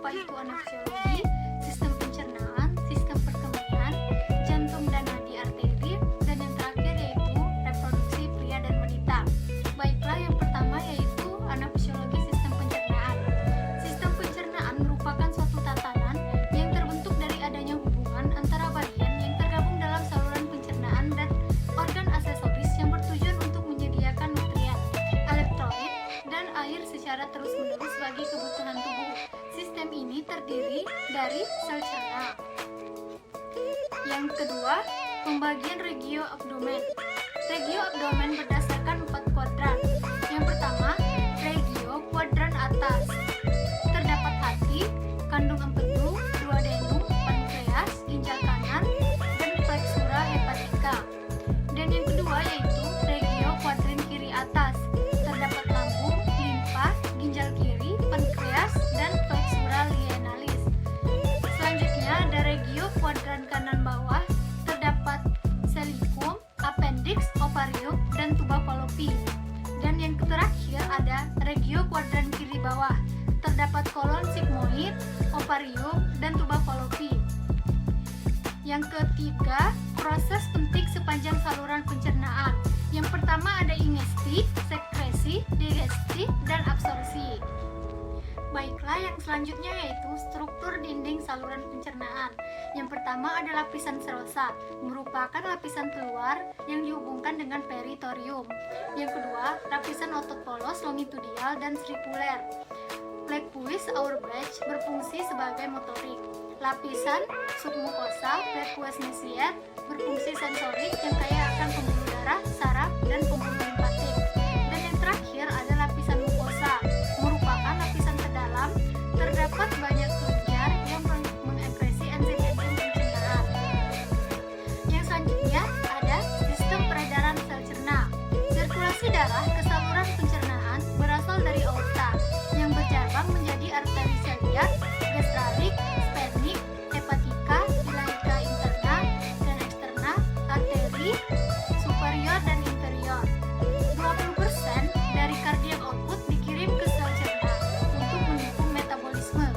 apa itu anestesiologi, sistem pencernaan, sistem perkemihan, jantung dan nadi arteri, dan yang terakhir yaitu reproduksi pria dan wanita. Baiklah, yang pertama yaitu anestesiologi sistem pencernaan. Sistem pencernaan merupakan suatu tatanan yang terbentuk dari adanya hubungan antara bagian yang tergabung dalam saluran pencernaan dan organ aksesoris yang bertujuan untuk menyediakan nutrien, elektrolit, dan air secara terus-menerus bagi kebutuhan tubuh. Sistem ini terdiri dari sel cerna. Yang kedua, pembagian regio abdomen. Regio abdomen berdasarkan 4 kuadran. Yang pertama, regio kuadran atas. Terdapat hati, kandung empedu, duodenum, pankreas, ginjal kanan, dan flexura hepatica. Dan yang kedua yaitu regio kuadran kiri atas. Terdapat lambung, limfa, ginjal kiri, pankreas, dan flexura lienalis. Selanjutnya ada regio kuadran kanan bawah. Terdapat celiakum, appendix, ovarium, dan tuba fallopi. Dan yang terakhir ada regio kuadran kiri bawah. Terdapat kolon sigmoid, ovarium, dan tuba fallopi. Yang ketiga, proses penting sepanjang saluran pencernaan. Yang pertama ada ingestif, sekresi, digestif, dan absorpsi. Baiklah, yang selanjutnya yaitu struktur dinding saluran pencernaan. Yang pertama ada lapisan serosa, merupakan lapisan keluar yang dihubungkan dengan peritorium. Yang kedua, lapisan otot polos longitudinal dan sirkuler. Plecuis aureus berfungsi sebagai motorik. Lapisan submukosa plecuis mesier berfungsi sensorik yang kaya akan pembuluh darah, saraf, dan pembuluh limpatik. Dan yang terakhir ada lapisan mukosa, merupakan lapisan terdalam. Terdapat banyak kelenjar yang mengekresi enzim-enzim pencernaan. Yang selanjutnya ada sistem peredaran sel cerna. Sirkulasi darah ke saluran pencernaan berasal dari aorta yang bercabang menjadi arteri celiac, gastralik, sphenic, hepatica, ilaika interna dan externa, arteri superior dan inferior. 20% dari cardiac output dikirim ke sel cerna untuk mendukung metabolisme.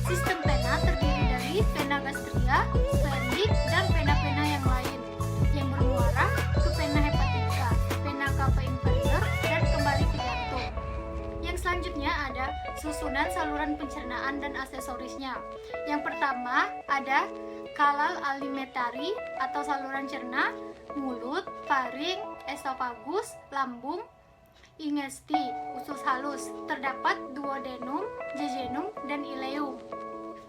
Sistem pena terdiri dari vena gastria, sphenic, dan pena-pena yang lain yang bermuara ke vena hepatica, vena cava inferior, dan kembali ke jantung. Yang selanjutnya ada susunan saluran pencernaan dan aksesorisnya. Yang pertama ada kanal alimentari atau saluran cerna, mulut, faring, esofagus, lambung, ingesti, usus halus. Terdapat duodenum, jejunum, dan ileum.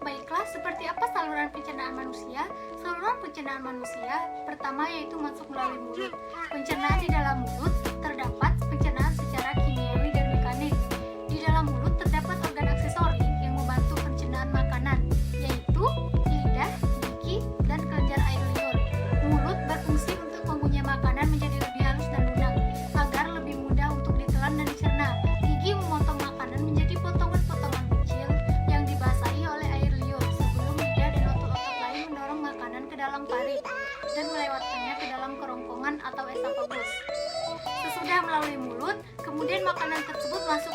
Baiklah, seperti apa saluran pencernaan manusia? Saluran pencernaan manusia pertama yaitu masuk melalui mulut. Pencernaan di dalam mulut terdapat pencernaan secara kimiawi dan mekanik. Di dalam mulut terdapat organ aksesori yang membantu pencernaan makanan, yaitu lidah, gigi, dan kelenjar air liur. Mulut berfungsi untuk mengunyah makanan menjadi lebih halus dan lunak, agar lebih mudah untuk ditelan dan dicerna. Gigi memotong makanan menjadi potongan-potongan kecil yang dibasahi oleh air liur sebelum lidah dan otot-otot lain mendorong makanan ke dalam parit dan melewatkannya ke dalam kerongkongan atau esofagus. Sesudah melalui mulut, kemudian makanan tersebut masuk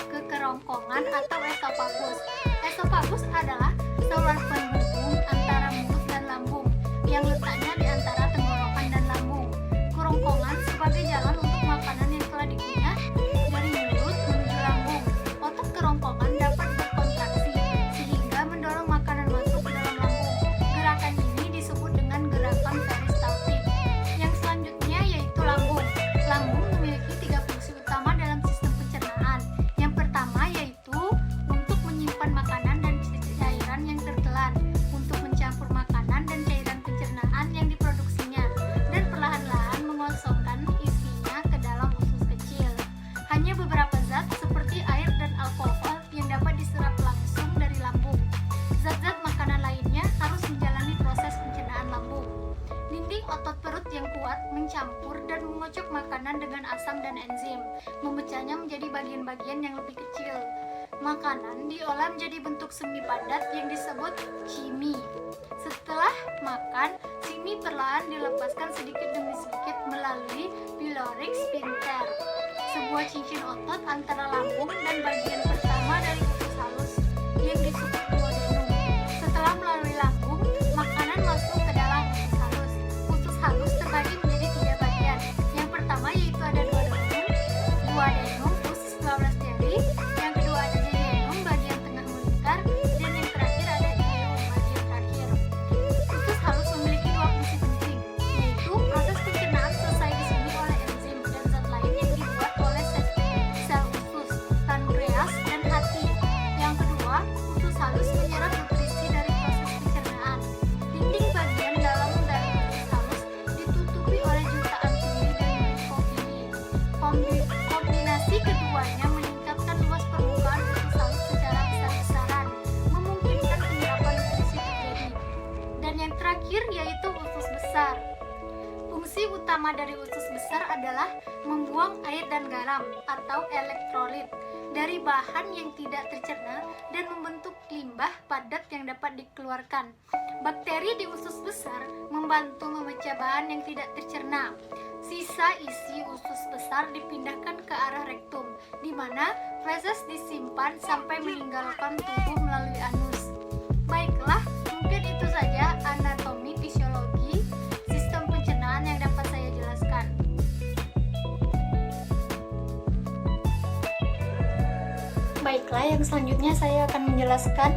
ke kerongkongan atau esofagus. Esofagus adalah saluran penghubung antara mulut dan lambung yang letaknya di antara tenggorokan dan lambung. Kerongkongan sebagai jalan untuk makanan yang telah dikunyah dari mulut menuju lambung. Otot kerongkongan dapat berkontraksi sehingga mendorong makanan masuk ke dalam lambung. Gerakan ini disebut dengan gerakan peristaltik. Yang selanjutnya yaitu lambung. Lambung memiliki 3 fungsi utama dalam sistem pencernaan. Yang pertama yaitu untuk menyimpan makanan dan cairan yang tertelan, untuk mencampur makanan dan cairan pencernaan yang diproduksinya, dan perlahan-lahan mengosongkan isinya ke dalam usus kecil. Hanya beberapa zat seperti air dan alkohol yang dapat diserap langsung dari lambung. Zat-zat makanan lainnya harus menjalani proses pencernaan lambung. Dinding otot perut yang kuat mencampur dan mengocok makanan dengan asam dan enzim, memecahnya menjadi bagian-bagian yang lebih kecil. Makanan diolah menjadi bentuk semi padat yang disebut chimi. Setelah makan, simi perlahan dilepaskan sedikit demi sedikit melalui pyloric sphincter, sebuah cincin otot antara lambung dan bagian pertama dari usus halus yang disebut duodenum. Setelah melalui lambung, makanan masuk ke dalam usus halus. Usus halus terbagi menjadi 3 bagian. Yang pertama yaitu ada duodenum, usus 12 jari. Yang kedua ada jejunum, bagian tengah melingkar. Dan yang terakhir ada ileum, bagian terakhir. Usus halus memiliki 2 fungsi penting, yaitu proses pencernaan selesai di sini oleh enzim dan zat lain yang dibuat oleh sel usus, pankreas, dan hati. Yang kedua, usus halus menyerap nutrisi dari proses pencernaan. Dinding bagian dalam dari usus halus ditutupi oleh jutaan pili dan mikrofili. Kombinasi keduanya meningkatkan luas permukaan usus halus secara besar-besaran, memungkinkan penyerapan nutrisi terjadi. Dan yang terakhir yaitu usus besar. Fungsi utama dari usus besar adalah membuang air dan garam atau elektrolit dari bahan yang tidak tercerna dan membentuk limbah padat yang dapat dikeluarkan. Bakteri di usus besar membantu memecah bahan yang tidak tercerna. Sisa isi usus besar dipindahkan ke arah rektum, di mana feses disimpan sampai meninggalkan tubuh melalui anus. Baiklah, mungkin itu saja anatomi fisiologi sistem pencernaan yang dapat saya jelaskan. Baiklah, yang selanjutnya saya akan menjelaskan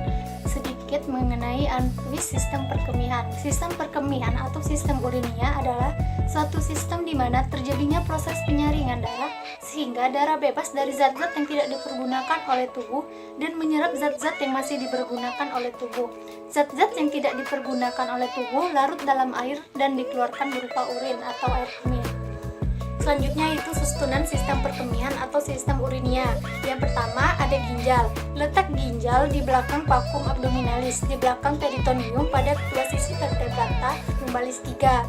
sedikit mengenai anatomi sistem perkemihan. Sistem perkemihan atau sistem urinia adalah suatu sistem di mana terjadinya proses penyaringan darah sehingga darah bebas dari zat-zat yang tidak dipergunakan oleh tubuh dan menyerap zat-zat yang masih dipergunakan oleh tubuh. Zat-zat yang tidak dipergunakan oleh tubuh larut dalam air dan dikeluarkan berupa urin atau air kemih. Selanjutnya itu susunan sistem perkemihan atau sistem urinia. Yang pertama ada ginjal. Letak ginjal di belakang vakum abdominalis, di belakang peritoneum pada kedua sisi vertebrata lumbalis 3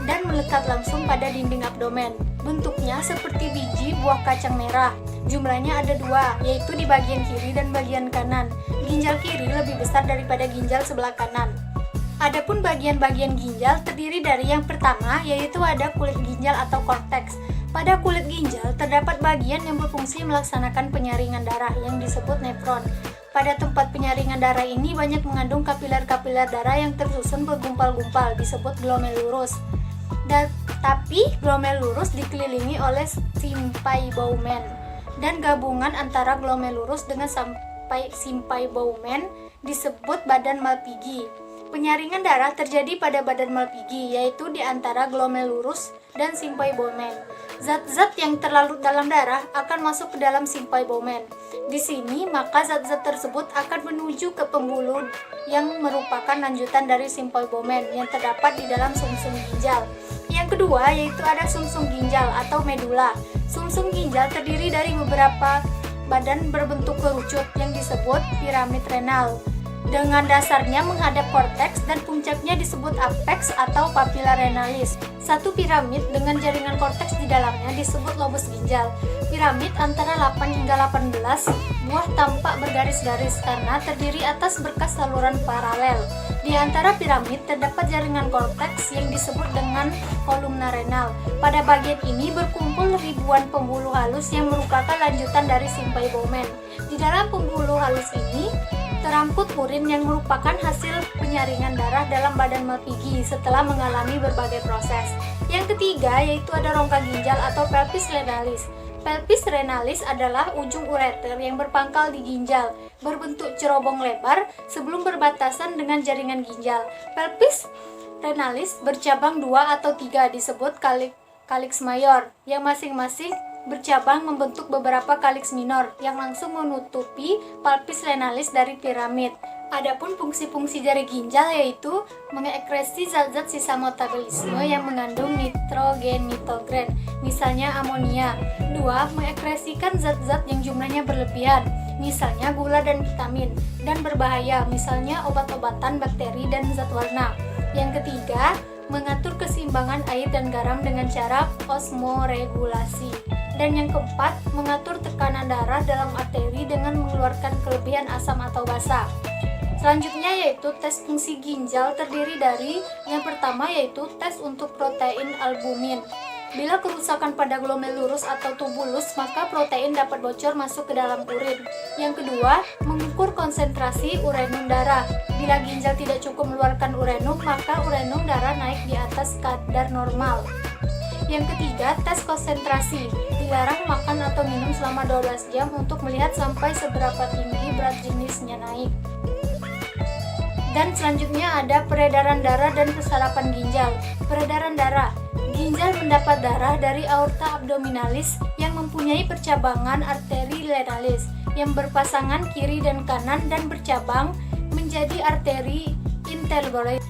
dan melekat langsung pada dinding abdomen. Bentuknya seperti biji buah kacang merah. Jumlahnya ada 2, yaitu di bagian kiri dan bagian kanan. Ginjal kiri lebih besar daripada ginjal sebelah kanan. Adapun bagian-bagian ginjal terdiri dari yang pertama yaitu ada kulit ginjal atau korteks. Pada kulit ginjal terdapat bagian yang berfungsi melaksanakan penyaringan darah yang disebut nefron. Pada tempat penyaringan darah ini banyak mengandung kapiler-kapiler darah yang tersusun bergumpal-gumpal disebut glomerulus. Tapi glomerulus dikelilingi oleh symphybomen dan gabungan antara glomerulus dengan symphybomen disebut badan Malpighi. Penyaringan darah terjadi pada badan Malpighi, yaitu di antara glomerulus dan symphybomen. Zat-zat yang terlarut dalam darah akan masuk ke dalam symphybomen. Di sini, maka zat-zat tersebut akan menuju ke pembuluh yang merupakan lanjutan dari symphybomen yang terdapat di dalam sumsum ginjal. Yang kedua yaitu ada sumsum ginjal atau medula. Sumsum ginjal terdiri dari beberapa badan berbentuk kerucut yang disebut piramid renal. Dengan dasarnya menghadap korteks dan puncaknya disebut apex atau papilla renalis. Satu piramid dengan jaringan korteks di dalamnya disebut lobus ginjal. Piramid antara 8 hingga 18 buah tampak bergaris-garis karena terdiri atas berkas saluran paralel. Di antara piramid terdapat jaringan korteks yang disebut dengan kolumna renal. Pada bagian ini berkumpul ribuan pembuluh halus yang merupakan lanjutan dari symphybomen. Di dalam pembuluh halus ini terangkut urin yang merupakan hasil penyaringan darah dalam badan Malpighi setelah mengalami berbagai proses. Yang ketiga yaitu ada rongga ginjal atau pelvis renalis. Pelvis renalis adalah ujung ureter yang berpangkal di ginjal, berbentuk cerobong lebar sebelum berbatasan dengan jaringan ginjal. Pelvis renalis bercabang 2 atau 3 disebut calyx mayor, yang masing-masing bercabang membentuk beberapa calyx minor yang langsung menutupi pelvis renalis dari piramid. Adapun fungsi-fungsi jari ginjal yaitu mengekresi zat-zat sisa metabolisme yang mengandung nitrogen, misalnya amonia. 2. Mengekresikan zat-zat yang jumlahnya berlebihan, misalnya gula dan vitamin, dan berbahaya, misalnya obat-obatan, bakteri, dan zat warna. Yang ketiga, mengatur keseimbangan air dan garam dengan cara osmoregulasi. Dan yang keempat, mengatur tekanan darah dalam arteri dengan mengeluarkan kelebihan asam atau basa. Selanjutnya yaitu tes fungsi ginjal terdiri dari yang pertama yaitu tes untuk protein albumin. Bila kerusakan pada glomerulus atau tubulus, maka protein dapat bocor masuk ke dalam urin. Yang kedua, mengukur konsentrasi urenum darah. Bila ginjal tidak cukup mengeluarkan urenum, maka urenum darah naik di atas kadar normal. Yang ketiga, tes konsentrasi. Dilarang makan atau minum selama 12 jam untuk melihat sampai seberapa tinggi berat jenisnya naik. Dan selanjutnya ada peredaran darah dan persarapan ginjal. Peredaran darah. Ginjal mendapat darah dari aorta abdominalis yang mempunyai percabangan arteri renalis yang berpasangan kiri dan kanan dan bercabang menjadi arteri interbolus.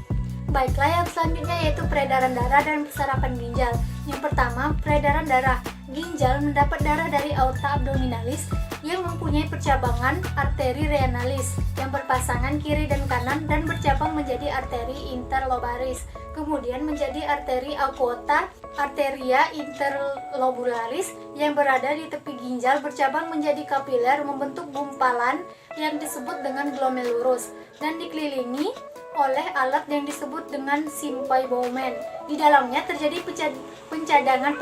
Baiklah, yang selanjutnya yaitu peredaran darah dan persarapan ginjal. Yang pertama, peredaran darah. Ginjal mendapat darah dari aorta abdominalis yang mempunyai percabangan arteri renalis yang berpasangan kiri dan kanan dan bercabang menjadi arteri interlobaris, kemudian menjadi arteri aquota arteria interlobularis yang berada di tepi ginjal bercabang menjadi kapiler membentuk gumpalan yang disebut dengan glomerulus dan dikelilingi oleh alat yang disebut dengan Simpay Bowman. Di dalamnya terjadi pencadangan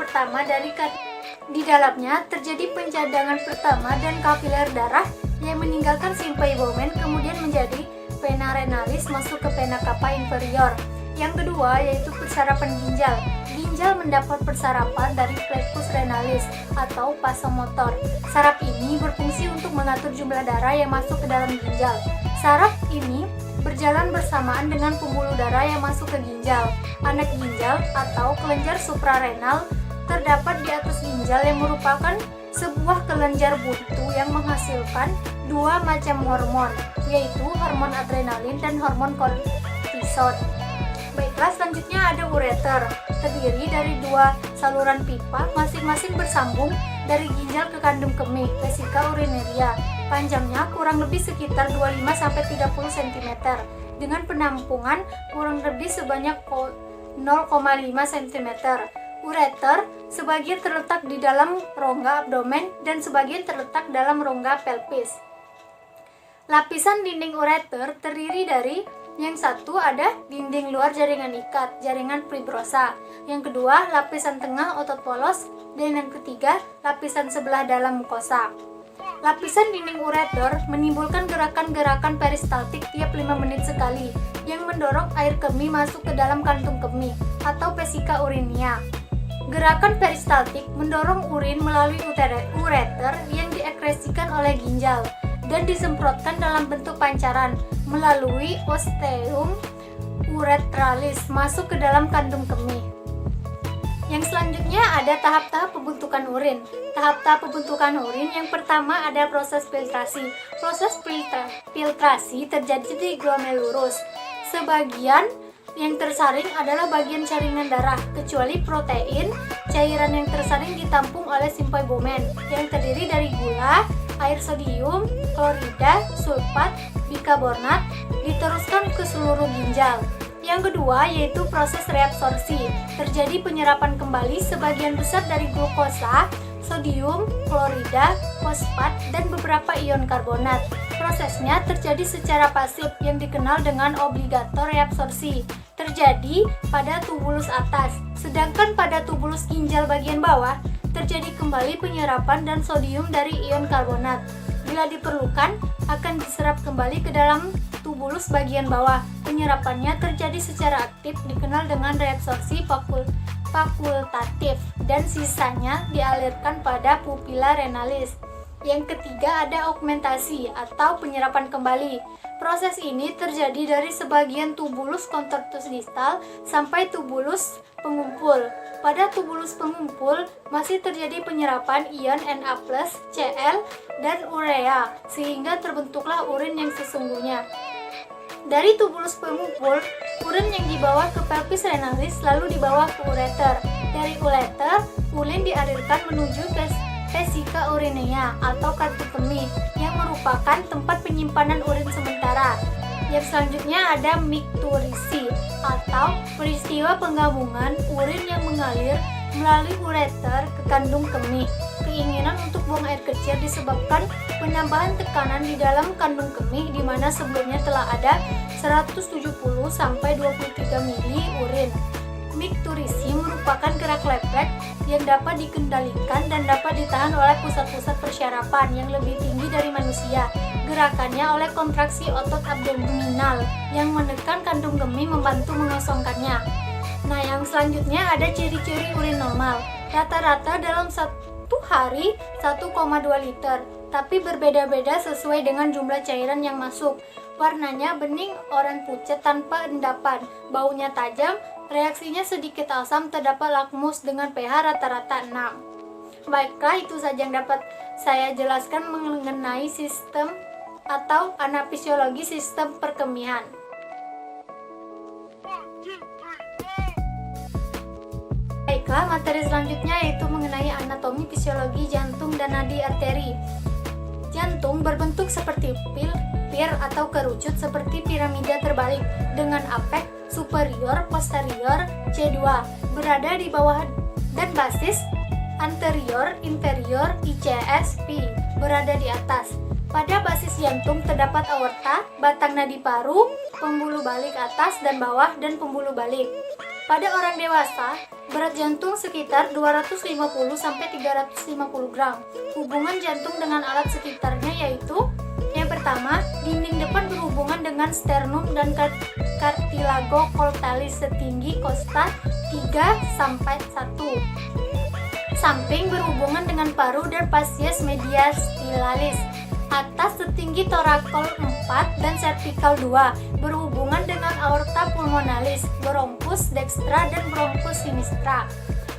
pertama dan kapiler darah yang meninggalkan Simpay Bowman kemudian menjadi vena renalis masuk ke vena cava inferior. Yang kedua yaitu persarapan ginjal. Ginjal mendapat persarapan dari plexus renalis atau vasomotor. Saraf ini berfungsi untuk mengatur jumlah darah yang masuk ke dalam ginjal. Saraf ini berjalan bersamaan dengan pembuluh darah yang masuk ke ginjal. Anak ginjal atau kelenjar suprarenal terdapat di atas ginjal yang merupakan sebuah kelenjar buntu yang menghasilkan dua macam hormon, yaitu hormon adrenalin dan hormon kortison. Baiklah, selanjutnya ada ureter, terdiri dari dua saluran pipa masing-masing bersambung dari ginjal ke kandung kemih, vesika urineria. Panjangnya kurang lebih sekitar 25-30 cm dengan penampungan kurang lebih sebanyak 0,5 cm. Ureter sebagian terletak di dalam rongga abdomen dan sebagian terletak dalam rongga pelvis. Lapisan dinding ureter terdiri dari yang satu ada dinding luar jaringan ikat, jaringan fibrosa. Yang kedua, lapisan tengah otot polos, dan yang ketiga, lapisan sebelah dalam mukosa. Lapisan dinding ureter menimbulkan gerakan-gerakan peristaltik tiap 5 menit sekali yang mendorong air kemih masuk ke dalam kantung kemih atau vesika urinia. Gerakan peristaltik mendorong urin melalui ureter yang diekskresikan oleh ginjal dan disemprotkan dalam bentuk pancaran melalui osteum uretralis masuk ke dalam kandung kemih. Yang selanjutnya ada tahap-tahap pembentukan urin. Tahap-tahap pembentukan urin yang pertama ada proses filtrasi. Proses filtrasi terjadi di glomerulus. Sebagian yang tersaring adalah bagian jaringan darah, kecuali protein. Cairan yang tersaring ditampung oleh Simpay Bowman yang terdiri dari gula, air sodium, klorida, sulfat, bikarbonat, diteruskan ke seluruh ginjal. Yang kedua yaitu proses reabsorpsi. Terjadi penyerapan kembali sebagian besar dari glukosa, sodium, klorida, fosfat, dan beberapa ion karbonat. Prosesnya terjadi secara pasif yang dikenal dengan obligator reabsorpsi. Terjadi pada tubulus atas, sedangkan pada tubulus ginjal bagian bawah terjadi kembali penyerapan dan sodium dari ion karbonat. Bila diperlukan, akan diserap kembali ke dalam tubulus bagian bawah. Penyerapannya terjadi secara aktif dikenal dengan reabsorpsi fakultatif dan sisanya dialirkan pada pupila renalis. Yang ketiga ada augmentasi atau penyerapan kembali. Proses ini terjadi dari sebagian tubulus contortus distal sampai tubulus pengumpul. Pada tubulus pengumpul masih terjadi penyerapan ion Na+, Cl, dan urea sehingga terbentuklah urin yang sesungguhnya. Dari tubulus pengumpul, urin yang dibawa ke pelvis renalis lalu dibawa ke ureter. Dari ureter, urin dialirkan menuju ke vesika urinea atau kantung kemih yang merupakan tempat penyimpanan urin sementara. Yang selanjutnya ada mikturisi atau peristiwa penggabungan urin yang mengalir melalui ureter ke kandung kemih. Keinginan untuk buang air kecil disebabkan penambahan tekanan di dalam kandung kemih di mana sebelumnya telah ada 170 sampai 23 mili urin. Micturition merupakan gerak leplek yang dapat dikendalikan dan dapat ditahan oleh pusat-pusat persyarapan yang lebih tinggi dari manusia. Gerakannya oleh kontraksi otot abdominal yang menekan kandung kemih membantu mengosongkannya. Nah, yang selanjutnya ada ciri-ciri urin normal. Rata-rata dalam satu hari 1,2 liter, tapi berbeda-beda sesuai dengan jumlah cairan yang masuk. Warnanya bening oranye pucat tanpa endapan, baunya tajam, reaksinya sedikit asam, terdapat lakmus dengan pH rata-rata 6. Baiklah, itu saja yang dapat saya jelaskan mengenai sistem atau anafisiologi sistem perkemihan. Baiklah, materi selanjutnya yaitu mengenai anatomi fisiologi jantung dan nadi arteri. Jantung berbentuk seperti pil atau kerucut seperti piramida terbalik dengan apeks superior, posterior, C2 berada di bawah dan basis anterior, inferior, ICSP berada di atas. Pada basis jantung terdapat aorta, batang nadi paru, pembuluh balik atas dan bawah, dan pembuluh balik. Pada orang dewasa, berat jantung sekitar 250-350 gram. Hubungan jantung dengan alat sekitarnya yaitu: yang pertama, dinding depan berhubungan dengan sternum dan cartilago coltalis setinggi costa 3-1. Samping berhubungan dengan paru dan fascies mediastilalis. Atas setinggi torakol 4 dan cervical 2, berhubungan dengan aorta pulmonalis, bronchus dextra dan bronchus sinistra.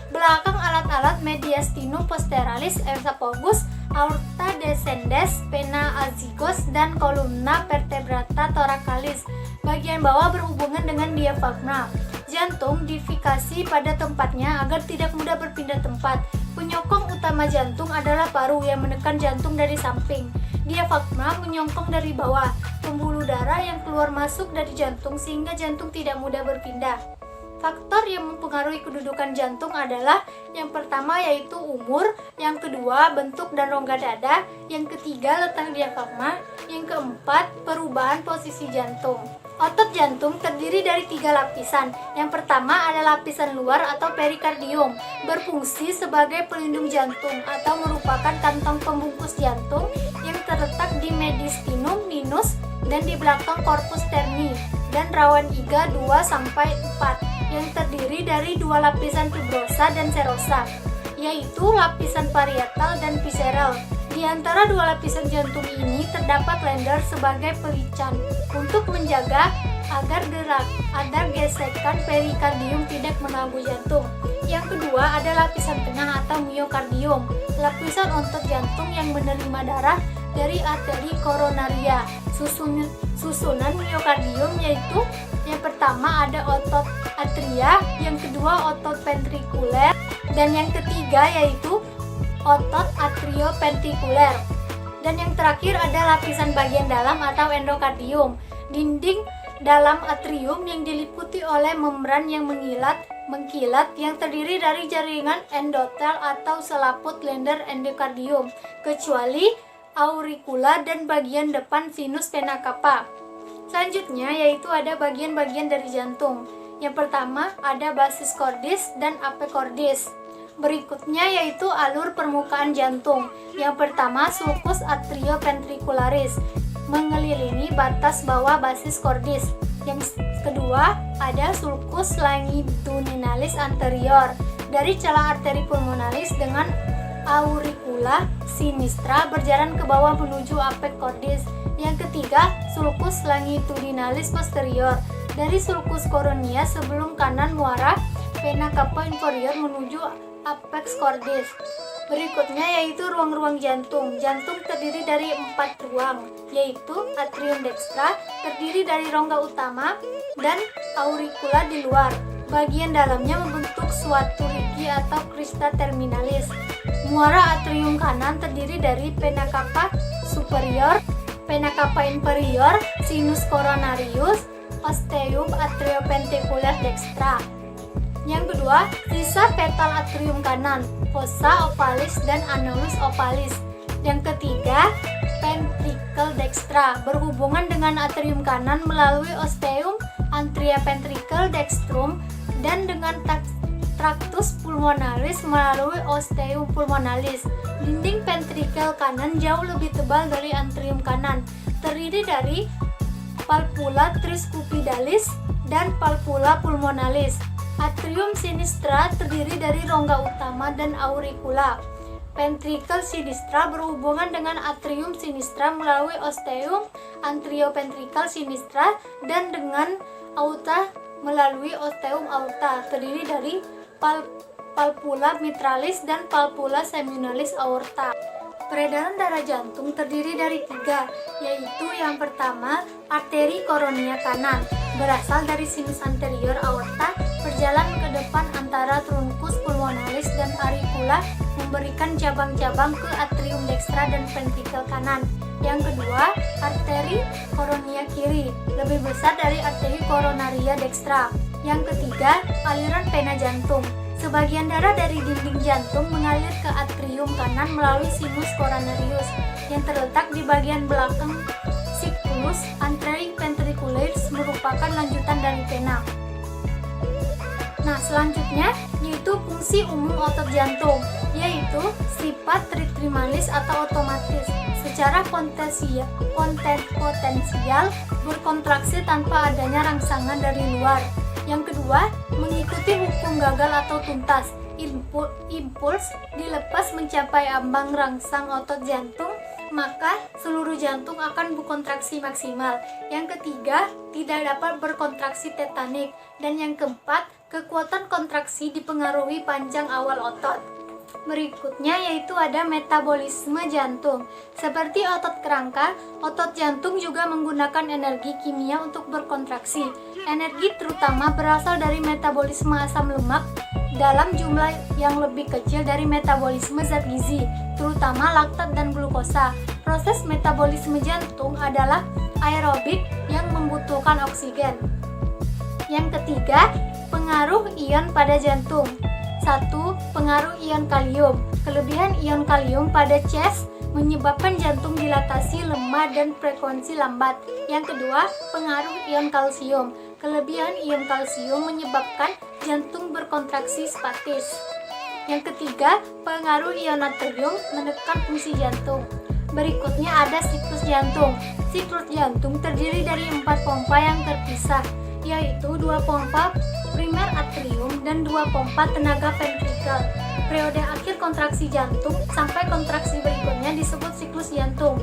Belakang alat-alat mediastinum posteralis, esophagus, aorta descendens, vena azygos, dan columna vertebrata thoracalis. Bagian bawah berhubungan dengan diafragma. Jantung difikasi pada tempatnya agar tidak mudah berpindah tempat. Penyokong utama jantung adalah paru yang menekan jantung dari samping. Diafragma menyokong dari bawah, pembuluh darah yang keluar masuk dari jantung sehingga jantung tidak mudah berpindah. Faktor yang mempengaruhi kedudukan jantung adalah: yang pertama yaitu umur, yang kedua bentuk dan rongga dada, yang ketiga letak diafragma, yang keempat perubahan posisi jantung. Otot jantung terdiri dari 3 lapisan. Yang pertama adalah lapisan luar atau perikardium, berfungsi sebagai pelindung jantung atau merupakan kantong pembungkus jantung yang terletak di mediastinum minus dan di belakang corpus sterni dan rawan iga 2-4 yang terdiri dari 2 lapisan fibrosa dan serosa, yaitu lapisan parietal dan visceral. Di antara 2 lapisan jantung ini terdapat lender sebagai pelican untuk menjaga agar gesekan perikardium tidak mengganggu jantung. Yang kedua ada lapisan tengah atau myokardium, lapisan otot jantung yang menerima darah dari arteri koronaria. Susunan myokardium yaitu: yang pertama ada otot atria, yang kedua otot ventrikuler, dan yang ketiga yaitu otot atrioventrikuler. Dan yang terakhir ada lapisan bagian dalam atau endokardium, dinding dalam atrium yang diliputi oleh membran yang mengkilat yang terdiri dari jaringan endotel atau selaput lender endokardium, kecuali auricula dan bagian depan sinus vena cava. Selanjutnya yaitu ada bagian-bagian dari jantung. Yang pertama ada basis cordis dan apicordis. Berikutnya yaitu alur permukaan jantung. Yang pertama sulcus atrioventricularis mengelilingi batas bawah basis cordis. Yang kedua ada sulcus longitudinalis anterior dari celah arteri pulmonalis dengan auricula sinistra berjalan ke bawah menuju apex cordis. Yang ketiga sulcus longitudinalis posterior dari sulcus coronia sebelum kanan muara vena cava inferior menuju apex cordis. Berikutnya yaitu ruang-ruang jantung. Jantung terdiri dari 4 ruang, yaitu atrium dextra terdiri dari rongga utama dan auricula di luar. Bagian dalamnya membentuk suatu rigi atau crista terminalis. Muara atrium kanan terdiri dari vena cava superior, vena cava inferior, sinus coronarius, ostium atrioventricular dextra. Yang kedua, sisa fetal atrium kanan, fossa ovalis dan annulus ovalis. Yang ketiga, ventricle dextra berhubungan dengan atrium kanan melalui ostium anteroventricle dextrum dan dengan tractus pulmonalis melalui osteum pulmonalis. Dinding ventrikel kanan jauh lebih tebal dari atrium kanan, terdiri dari palpula tricuspidalis dan palpula pulmonalis. Atrium sinistra terdiri dari rongga utama dan auricula. Ventricle sinistra berhubungan dengan atrium sinistra melalui osteum anterioventricle sinistra dan dengan aorta melalui osteum aorta, terdiri dari palpula mitralis dan palpula seminalis aorta. Peredaran darah jantung terdiri dari 3, yaitu yang pertama, arteri koronia kanan, berasal dari sinus anterior aorta, berjalan ke depan antara truncus pulmonalis dan auricula, memberikan cabang-cabang ke atrium dextra dan ventrikel kanan. Yang kedua, arteri koronia kiri, lebih besar dari arteri koronaria dextra. Yang ketiga, aliran vena jantung. Sebagian darah dari dinding jantung mengalir ke atrium kanan melalui sinus coronarius yang terletak di bagian belakang siculus anterior-ventricularis, merupakan lanjutan dari vena. Nah, selanjutnya yaitu fungsi umum otot jantung, yaitu sifat tritrimalis atau otomatis, secara potensial berkontraksi tanpa adanya rangsangan dari luar. Yang kedua, mengikuti hukum gagal atau tuntas. Impuls dilepas mencapai ambang rangsang otot jantung, maka seluruh jantung akan berkontraksi maksimal. Yang ketiga, tidak dapat berkontraksi tetanik. Dan yang keempat, kekuatan kontraksi dipengaruhi panjang awal otot. Berikutnya yaitu ada metabolisme jantung. Seperti otot kerangka, otot jantung juga menggunakan energi kimia untuk berkontraksi. Energi terutama berasal dari metabolisme asam lemak dalam jumlah yang lebih kecil dari metabolisme zat gizi, terutama laktat dan glukosa. Proses metabolisme jantung adalah aerobik yang membutuhkan oksigen. Yang ketiga, pengaruh ion pada jantung. 1. Pengaruh ion kalium. Kelebihan ion kalium pada chest menyebabkan jantung dilatasi, lemah, dan frekuensi lambat. Yang kedua, pengaruh ion kalsium. Kelebihan ion kalsium menyebabkan jantung berkontraksi spatis. Yang ketiga, pengaruh ion natrium menekan fungsi jantung. Berikutnya ada siklus jantung. Siklus jantung terdiri dari 4 pompa yang terpisah, yaitu 2 pompa primer atrium dan 2 pompa tenaga ventrikel. Periode akhir kontraksi jantung sampai kontraksi berikutnya disebut siklus jantung.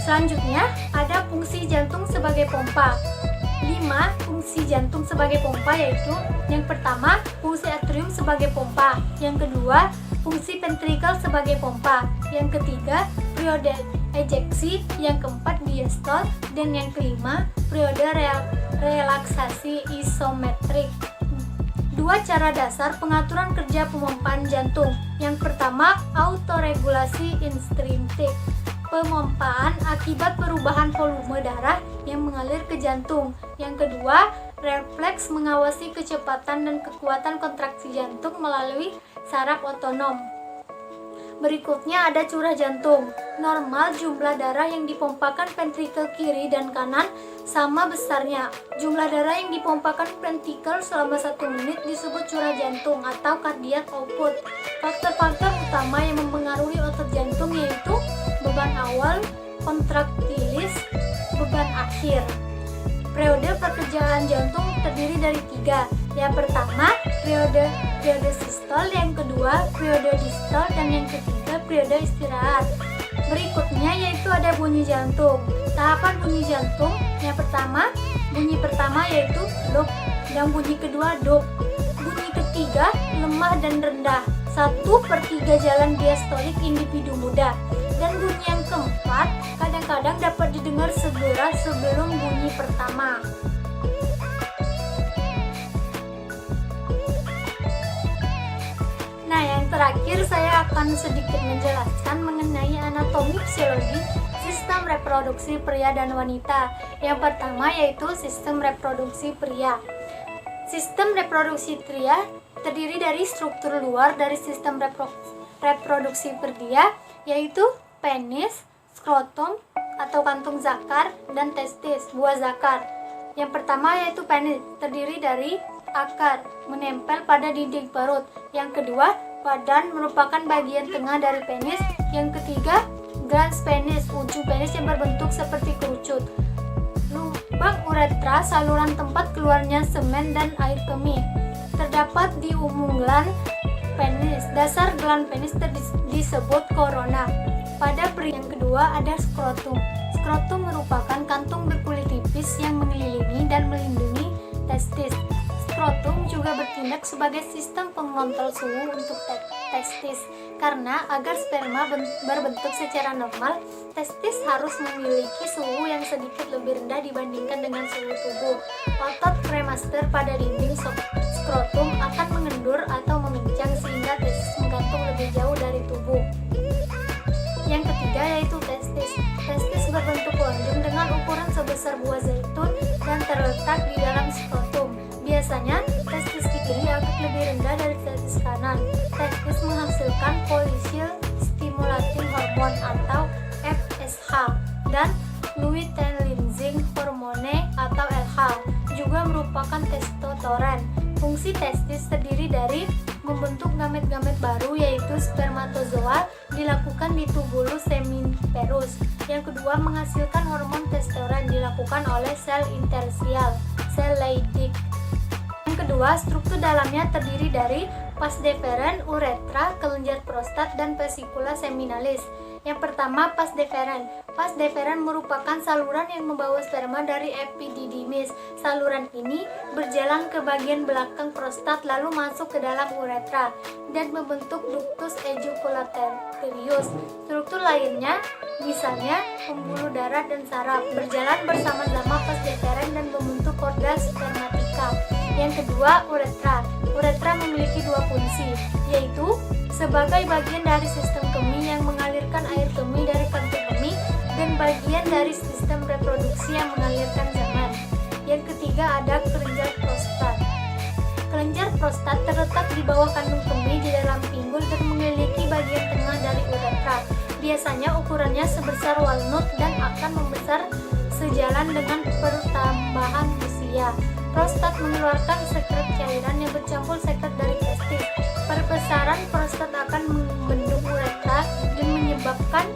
Selanjutnya ada fungsi jantung sebagai pompa. 5 fungsi jantung sebagai pompa, yaitu yang pertama fungsi atrium sebagai pompa, yang kedua fungsi ventrikel sebagai pompa, yang ketiga periode ejeksi, yang keempat diastol, dan yang kelima periode relaksasi isometrik. 2 cara dasar pengaturan kerja pemompaan jantung. Yang pertama, autoregulasi intrinsik. Pemompaan akibat perubahan volume darah yang mengalir ke jantung. Yang kedua, refleks mengawasi kecepatan dan kekuatan kontraksi jantung melalui saraf otonom. Berikutnya ada curah jantung. Normal jumlah darah yang dipompakan ventrikel kiri dan kanan sama besarnya. Jumlah darah yang dipompakan ventrikel selama 1 menit disebut curah jantung atau cardiac output. Faktor-faktor utama yang mempengaruhi otot jantung yaitu beban awal, kontraktilis, beban akhir. Periode pekerjaan jantung terdiri dari 3. Yang pertama, periode sistol, yang kedua, periode distol, dan yang ketiga, periode istirahat. Berikutnya yaitu ada bunyi jantung. Tahapan bunyi jantung, yang pertama, bunyi pertama yaitu dop, dan bunyi kedua dop. Bunyi ketiga lemah dan rendah, 1/3 jalan diastolik individu muda. Dan bunyi yang keempat kadang-kadang dapat didengar segera sebelum bunyi pertama. Nah, yang terakhir saya akan sedikit menjelaskan mengenai anatomi fisiologi sistem reproduksi pria dan wanita. Yang pertama yaitu sistem reproduksi pria. Sistem reproduksi pria terdiri dari struktur luar dari sistem reproduksi pria, yaitu penis, skrotum atau kantung zakar, dan testis, buah zakar. Yang pertama yaitu penis, terdiri dari akar, menempel pada dinding perut. Yang kedua, badan merupakan bagian tengah dari penis. Yang ketiga, glans penis, ujung penis yang berbentuk seperti kerucut. Lubang uretra, saluran tempat keluarnya semen dan air kemih. Terdapat di umum gland penis. Dasar gland penis disebut korona. Pada pria yang kedua ada skrotum. Skrotum merupakan kantung berkulit tipis yang mengelilingi dan melindungi testis. Skrotum juga bertindak sebagai sistem pengontrol suhu untuk testis. Karena agar sperma berbentuk secara normal, testis harus memiliki suhu yang sedikit lebih rendah dibandingkan dengan suhu tubuh. Otot kremaster pada dinding skrotum akan mengendur atau mengencang sehingga testis menggantung lebih jauh dari tubuh. Yang ketiga yaitu testis. Testis berbentuk lonjong dengan ukuran sebesar buah zaitun dan terletak di dalam skrotum. Biasanya testis kiri agak lebih rendah dari testis kanan. Testis menghasilkan follicle stimulating hormone atau FSH dan luteinizing hormone atau LH, juga merupakan testosteron. Fungsi testis terdiri dari membentuk gamet-gamet baru yaitu spermatozoa, dilakukan di tubulus seminiferus. Yang kedua, menghasilkan hormon testosteron, dilakukan oleh sel interstisial, sel Leydig. Yang kedua, struktur dalamnya terdiri dari vas deferens, uretra, kelenjar prostat, dan vesicula seminalis. Yang pertama, vas deferens. Vas deferens merupakan saluran yang membawa sperma dari epididymis. Saluran ini berjalan ke bagian belakang prostat lalu masuk ke dalam uretra dan membentuk ductus ejaculatorius. Struktur lainnya, misalnya pembuluh darah dan saraf, berjalan bersama-sama vas deferens dan membentuk korda spermatika. Yang kedua, uretra. Uretra memiliki dua fungsi, yaitu sebagai bagian dari sistem kemih yang mengalirkan air kemih dari kantung kemih dan bagian dari sistem reproduksi yang mengalirkan zaman. Yang ketiga ada kelenjar prostat. Kelenjar prostat terletak di bawah kandung kemih di dalam pinggul dan memiliki bagian tengah dari uretra. Biasanya ukurannya sebesar walnut dan akan membesar sejalan dengan pertambahan usia. Prostat mengeluarkan sekret cairan yang bercampur sekret dari testis. Perbesaran prostat akan membendung uretra dan menyebabkan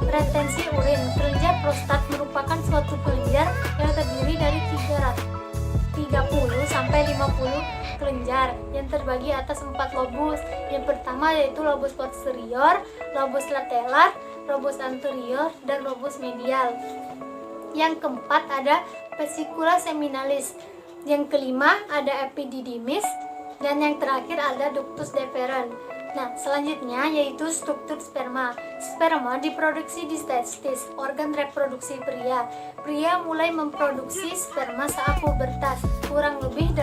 retensi urin. Kelenjar prostat merupakan suatu kelenjar yang terdiri dari 30 sampai 50 kelenjar yang terbagi atas 4 lobus. Yang pertama yaitu lobus posterior, lobus lateral, lobus anterior, dan lobus medial. Yang keempat ada vesicula seminalis. Yang kelima ada epididymis, dan yang terakhir ada ductus deferens. Nah, selanjutnya yaitu struktur sperma. Sperma diproduksi di testis, organ reproduksi pria. Pria mulai memproduksi sperma saat pubertas, kurang lebih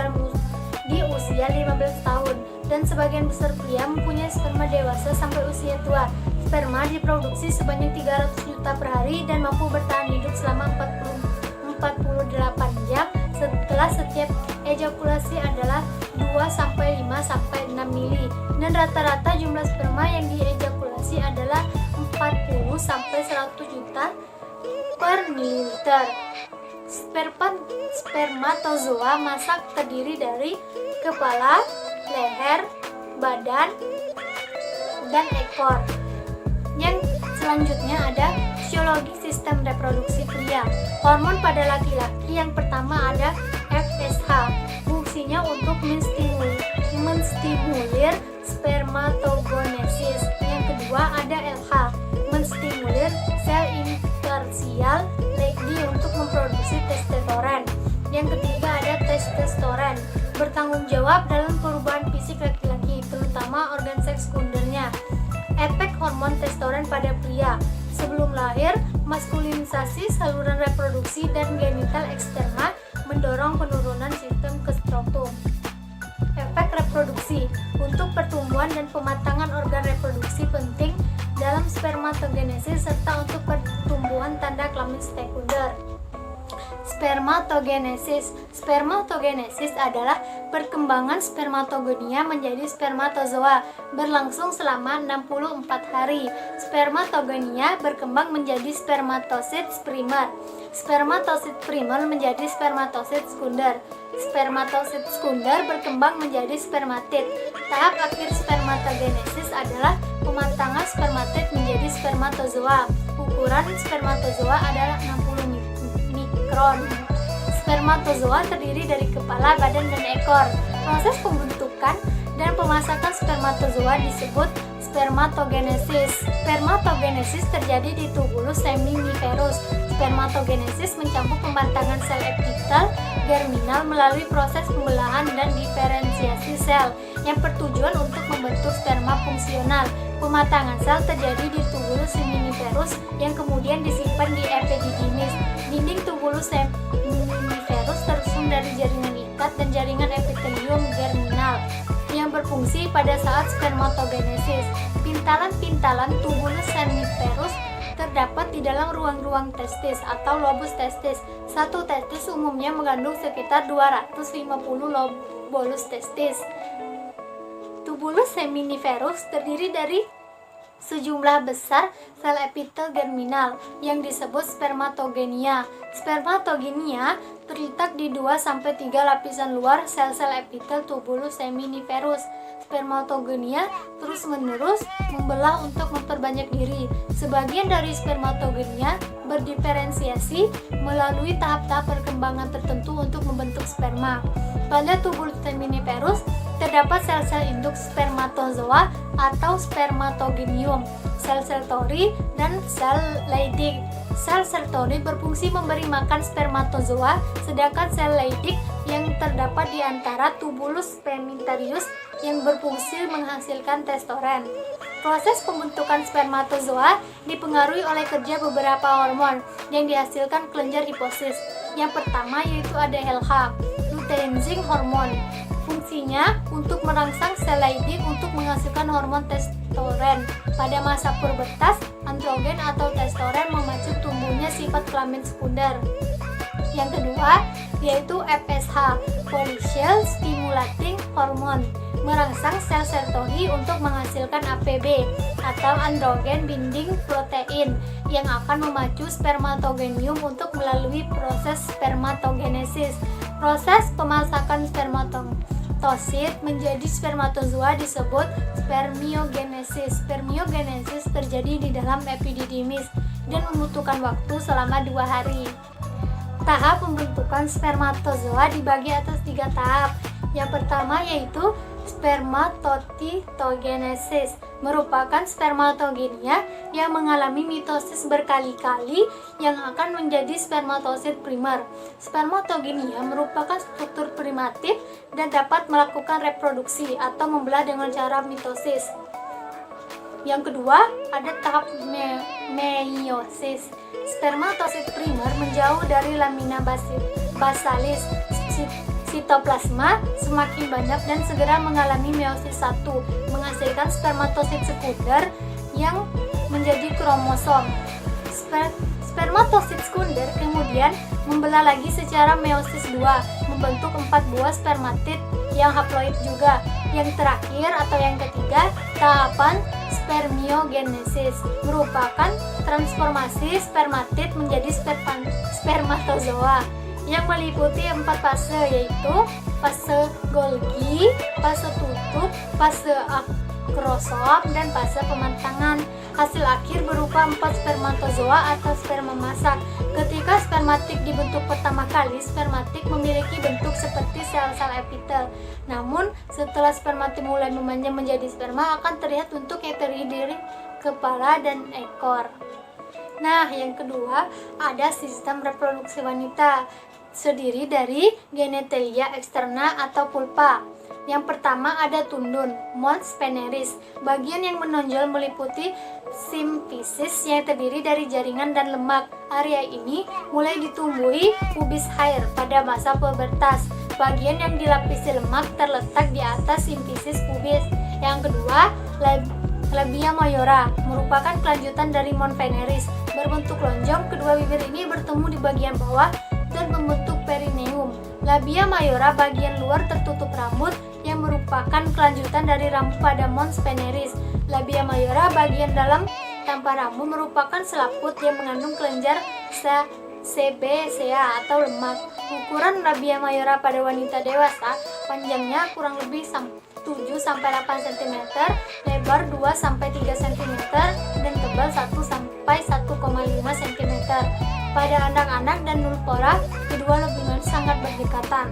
di usia 15 tahun, dan sebagian besar pria mempunyai sperma dewasa sampai usia tua. Sperma diproduksi sebanyak 300 juta per hari dan mampu bertahan hidup selama 48 jam. Setelah setiap ejakulasi adalah 2-5-6 mili, dan rata-rata jumlah sperma yang diejakulasi adalah 40-100 juta per mililiter. Spermatozoa masak terdiri dari kepala, leher, badan, dan ekor. Yang selanjutnya ada fisiologi sistem reproduksi pria. Hormon pada laki-laki yang pertama ada FSH. Fungsinya untuk menstimulir spermatogenesis. Yang kedua ada LH, menstimulir sel interstisial Leydig untuk memproduksi testosteron. Yang ketiga ada testosteron, bertanggung jawab dalam perubahan fisik laki-laki, terutama organ seks sekundernya. Efek hormon testosteron pada pria. Sebelum lahir, maskulinisasi saluran reproduksi dan genital eksterna mendorong penurunan sistem skrotum. Efek reproduksi. Untuk pertumbuhan dan pematangan organ reproduksi penting dalam spermatogenesis serta untuk pertumbuhan tanda kelamin sekunder. Spermatogenesis. Spermatogenesis adalah perkembangan spermatogonia menjadi spermatozoa, berlangsung selama 64 hari. Spermatogonia berkembang menjadi spermatosit primer. Spermatosit primer menjadi spermatosit sekunder. Spermatosit sekunder berkembang menjadi spermatid. Tahap akhir spermatogenesis adalah pematangan spermatid menjadi spermatozoa. Ukuran spermatozoa adalah 60 mikron. Spermatozoa terdiri dari kepala, badan, dan ekor. Proses pembentukan dan pemasakan spermatozoa disebut spermatogenesis. Spermatogenesis terjadi di tubulus seminiferus. Spermatogenesis mencampur pematangan sel epitel germinal melalui proses pembelahan dan diferensiasi sel yang bertujuan untuk membentuk sperma fungsional. Pematangan sel terjadi di tubulus seminiferus yang kemudian disimpan di epididymis. Dinding tubulus seminiferus tersusun dari jaringan ikat dan jaringan epitelium germinal yang berfungsi pada saat spermatogenesis. Pintalan-pintalan tubulus seminiferus terdapat di dalam ruang-ruang testis atau lobus testis. Satu testis umumnya mengandung sekitar 250 lobulus testis. Tubulus seminiferus terdiri dari sejumlah besar sel epitel germinal yang disebut spermatogenia. Spermatogenia terletak di 2-3 lapisan luar sel-sel epitel tubulus seminiferus. Spermatogenia terus-menerus membelah untuk memperbanyak diri. Sebagian dari spermatogenia berdiferensiasi melalui tahap-tahap perkembangan tertentu untuk membentuk sperma. Pada tubulus seminiferus terdapat sel-sel induk spermatozoa atau spermatogenium, sel-sel tori, dan sel Leydig. Sel-sel tori berfungsi memberi makan spermatozoa, sedangkan sel Leydig yang terdapat di antara tubulus seminiferus yang berfungsi menghasilkan testosteron. Proses pembentukan spermatozoa dipengaruhi oleh kerja beberapa hormon yang dihasilkan kelenjar hipofisis. Yang pertama yaitu ada LH, luteinizing hormon. Fungsinya untuk merangsang sel Leydig untuk menghasilkan hormon testosteron. Pada masa pubertas, androgen atau testosteron memacu tumbuhnya sifat kelamin sekunder. Yang kedua yaitu FSH, follicle stimulating hormone, merangsang sel-sel tori untuk menghasilkan APB atau androgen binding protein yang akan memacu spermatogenium untuk melalui proses spermatogenesis. Proses pemasakan spermatosit menjadi spermatozoa disebut spermiogenesis. Spermiogenesis terjadi di dalam epididymis dan membutuhkan waktu selama 2 hari. Tahap pembentukan spermatozoa dibagi atas 3 tahap. Yang pertama yaitu spermatotitogenesis, merupakan spermatogenia yang mengalami mitosis berkali-kali yang akan menjadi spermatosit primer. Spermatogenia merupakan struktur primitif dan dapat melakukan reproduksi atau membelah dengan cara mitosis. Yang kedua, ada tahap meiosis. Spermatosit primer menjauh dari lamina basalis sitoplasma semakin banyak dan segera mengalami meiosis 1, menghasilkan spermatosit sekunder yang menjadi kromosom. Spermatosit sekunder kemudian membelah lagi secara meiosis 2, membentuk 4 buah spermatid yang haploid juga. Yang terakhir atau yang ketiga, tahapan spermiogenesis merupakan transformasi spermatid menjadi spermatozoa yang meliputi 4 fase, yaitu fase Golgi, fase tutup, fase akrosom, dan fase pematangan. Hasil akhir berupa 4 spermatozoa atau sperma masak. Ketika spermatik dibentuk pertama kali, spermatik memiliki bentuk seperti sel-sel epitel. Namun, setelah spermatik mulai memanjang menjadi sperma, akan terlihat bentuk yang terdiri dari kepala dan ekor. Nah, yang kedua, ada sistem reproduksi wanita, terdiri dari genitalia eksterna atau pulpa. Yang pertama ada tundun, mons veneris. Bagian yang menonjol meliputi simfisis yang terdiri dari jaringan dan lemak. Area ini mulai ditumbuhi pubis hair pada masa pubertas. Bagian yang dilapisi lemak terletak di atas simfisis pubis. Yang kedua, labia majora merupakan kelanjutan dari mons veneris. Berbentuk lonjong, kedua bibir ini bertemu di bagian bawah dan membentuk perineum. Labia mayora bagian luar tertutup rambut yang merupakan kelanjutan dari rambut pada mons veneris. Labia mayora bagian dalam tanpa rambut merupakan selaput yang mengandung kelenjar sebesea atau lemak. Ukuran labia mayora pada wanita dewasa panjangnya kurang lebih 7-8 cm, lebar 2-3 cm, dan tebal 1-1,5 cm. Pada anak-anak dan nulpora, kedua lubungan sangat berdekatan.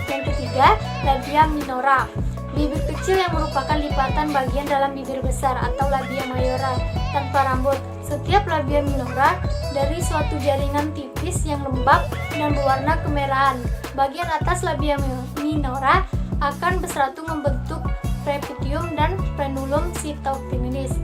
Yang ketiga, labia minora. Bibir kecil yang merupakan lipatan bagian dalam bibir besar atau labia mayora tanpa rambut. Setiap labia minora dari suatu jaringan tipis yang lembab dan berwarna kemerahan. Bagian atas labia minora akan bersatu membentuk preputium dan frenulum cytopininis.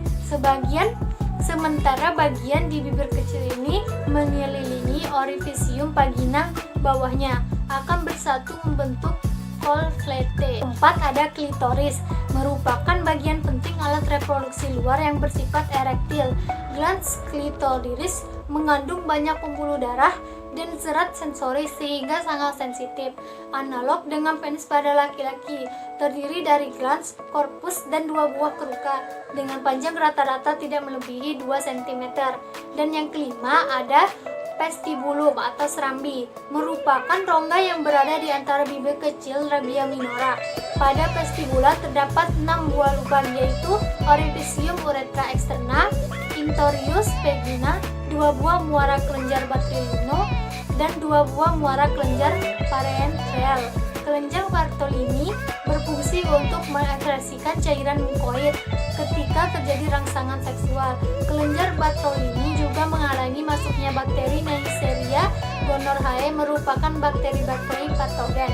Sementara bagian di bibir kecil ini mengelilingi orifisium vagina bawahnya akan bersatu membentuk kolflete. Keempat, ada klitoris, merupakan bagian penting alat reproduksi luar yang bersifat erektil. Glans klitoris mengandung banyak pembuluh darah dan serat sensoris sehingga sangat sensitif. Analog dengan penis pada laki-laki, terdiri dari glans, korpus, dan 2 buah keruka dengan panjang rata-rata tidak melebihi 2 cm. Dan yang kelima, ada vestibulum atau serambi, merupakan rongga yang berada di antara bibir kecil labia minora. Pada vestibula terdapat 6 buah lubang, yaitu orifisium uretra externa, intorius vagina, 2 buah muara kelenjar Bartolini, dan 2 buah muara kelenjar parenteral. Kelenjar Bartolini berfungsi untuk mengekspresikan cairan mukoid ketika terjadi rangsangan seksual. Kelenjar Bartolini juga menghalangi masuknya bakteri Neisseria gonorrhoeae, merupakan bakteri patogen.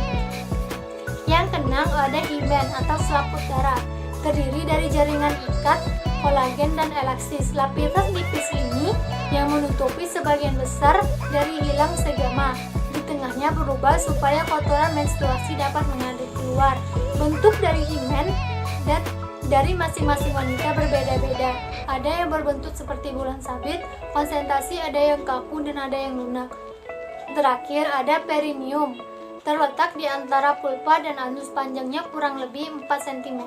Yang keenam, ada himen atau selaput darah, terdiri dari jaringan ikat, kolagen, dan elastis. Lapisan tipis ini yang menutupi sebagian besar dari hilang segama. Di tengahnya berubah supaya kotoran menstruasi dapat mengalir keluar. Bentuk dari himen dan dari masing-masing wanita berbeda-beda. Ada yang berbentuk seperti bulan sabit, konsentrasi, ada yang kaku, dan ada yang lunak. Terakhir, ada perineum, terletak di antara pulpa dan anus, panjangnya kurang lebih 4 cm,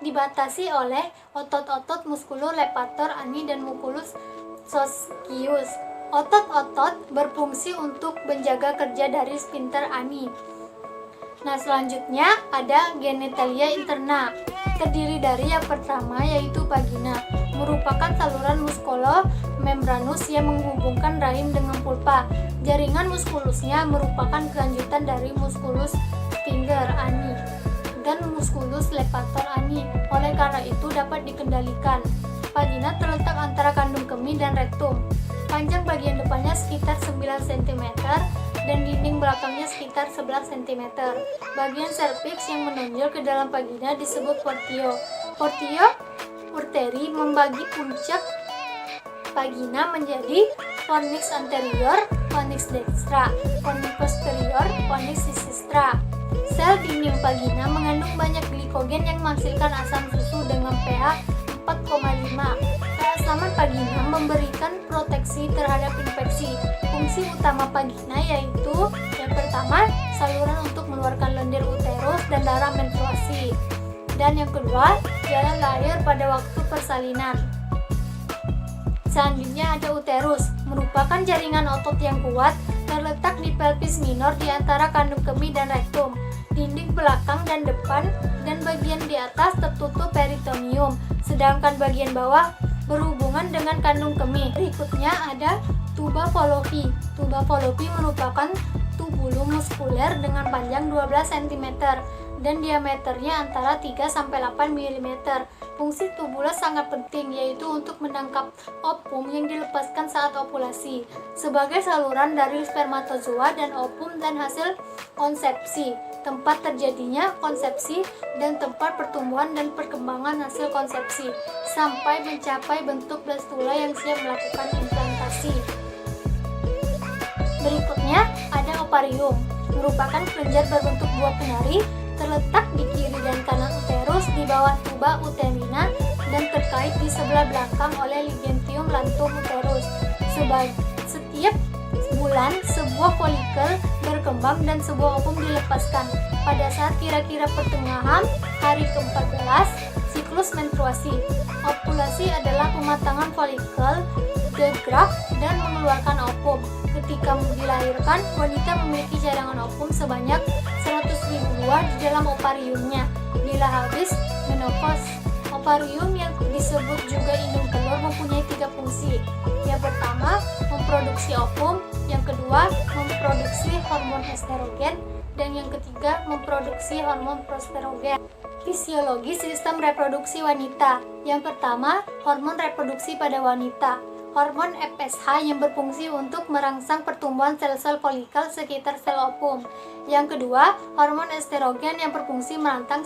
dibatasi oleh otot-otot musculus levator ani dan musculus soskius. Otot-otot berfungsi untuk menjaga kerja dari sphincter ani. Nah, selanjutnya ada genitalia interna, terdiri dari yang pertama yaitu vagina, merupakan saluran musculo-membranus yang menghubungkan rahim dengan pulpa. Jaringan muskulusnya merupakan kelanjutan dari musculus sphincter ani dan musculus levator ani. Oleh karena itu dapat dikendalikan. Vagina terletak antara kandung kemih dan rektum. Panjang bagian depannya sekitar 9 cm dan dinding belakangnya sekitar 11 cm. Bagian serviks yang menonjol ke dalam vagina disebut portio. Portio urteri membagi puncak vagina menjadi fornix anterior, fornix dextra, fornix posterior, fornix sinistra. Sel dinding vagina mengandung banyak glikogen yang menghasilkan asam susu dengan pH 4,5. Keasaman vagina memberikan proteksi terhadap infeksi. Fungsi utama vagina yaitu yang pertama, saluran untuk mengeluarkan lendir uterus dan darah menstruasi. Dan yang kedua, jalan lahir pada waktu persalinan. Selanjutnya ada uterus, merupakan jaringan otot yang kuat terletak di pelvis minor di antara kandung kemih dan rektum. Dinding belakang dan depan dan bagian di atas tertutup peritoneum, sedangkan bagian bawah berhubungan dengan kandung kemih. Berikutnya ada tuba fallopi. Tuba fallopi merupakan tubulum muskuler dengan panjang 12 cm dan diameternya antara 3-8 mm. Fungsi tubulus sangat penting, yaitu untuk menangkap ovum yang dilepaskan saat ovulasi, sebagai saluran dari spermatozoa dan ovum dan hasil konsepsi, tempat terjadinya konsepsi dan tempat pertumbuhan dan perkembangan hasil konsepsi, sampai mencapai bentuk blastula yang siap melakukan implantasi. Berikutnya ada ovarium, merupakan kelenjar berbentuk buah kenari, terletak di kiri dan kanan uterus di bawah tuba uterina dan terkait di sebelah belakang oleh ligentium lantum uterus. Setiap bulan bulan, sebuah folikel berkembang dan sebuah ovum dilepaskan. Pada saat kira-kira pertengahan hari ke-14 siklus menstruasi. Ovulasi adalah pematangan folikel, gegraf, dan mengeluarkan ovum. Ketika dilahirkan, wanita memiliki cadangan ovum sebanyak 100.000 buah di dalam ovariumnya. Bila habis menopause, ovarium yang disebut juga indung telur mempunyai 3 fungsi. Yang pertama, memproduksi ovum, yang kedua, memproduksi hormon estrogen, dan yang ketiga, memproduksi hormon progesterone. Fisiologi sistem reproduksi wanita. Yang pertama, hormon reproduksi pada wanita. Hormon FSH yang berfungsi untuk merangsang pertumbuhan sel-sel folikel sekitar sel ovum. Yang kedua, hormon estrogen yang berfungsi merangsang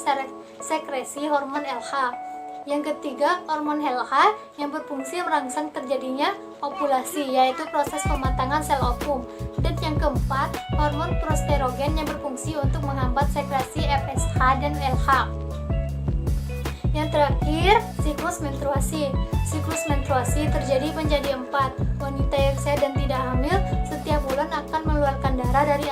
sekresi hormon LH. Yang ketiga, hormon LH yang berfungsi merangsang terjadinya ovulasi, yaitu proses pematangan sel ovum. Dan yang keempat, hormon progesterone yang berfungsi untuk menghambat sekresi FSH dan LH. Yang terakhir, siklus menstruasi. Siklus menstruasi terjadi menjadi 4. Wanita yang sehat dan tidak hamil setiap bulan akan mengeluarkan darah dari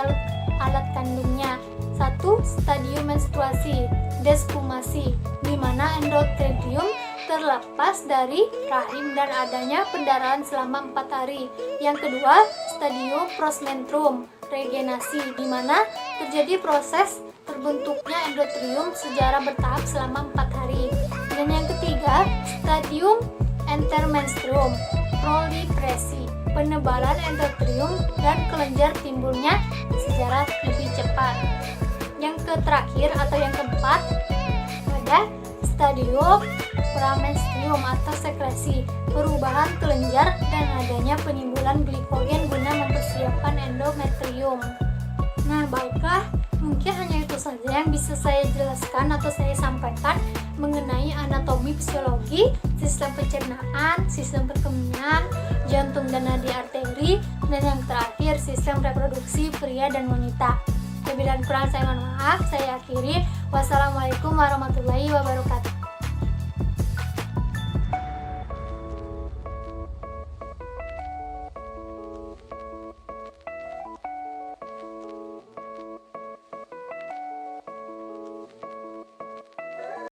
alat kandungnya. 1. Stadium menstruasi, despumasi, di mana endometrium terlepas dari rahim dan adanya pendarahan selama 4 hari. Yang kedua, stadium prosmenstruum, regenerasi, di mana terjadi proses terbentuknya endometrium secara bertahap selama 4 hari. Dan yang ketiga, stadium intermenstruum, proliferasi, penebalan endometrium dan kelenjar timbulnya secara lebih cepat. Yang terakhir atau yang keempat, ada stadium pramenstruum atau sekresi, perubahan kelenjar dan adanya penimbulan glikogen guna mempersiapkan endometrium. Nah, baiklah, mungkin hanya itu saja yang bisa saya jelaskan atau saya sampaikan mengenai anatomi fisiologi, sistem pencernaan, sistem perkembangan, jantung dan nadi arteri, dan yang terakhir sistem reproduksi pria dan wanita. Lebih dan kurang saya mohon maaf, saya akhiri. Wassalamualaikum warahmatullahi wabarakatuh.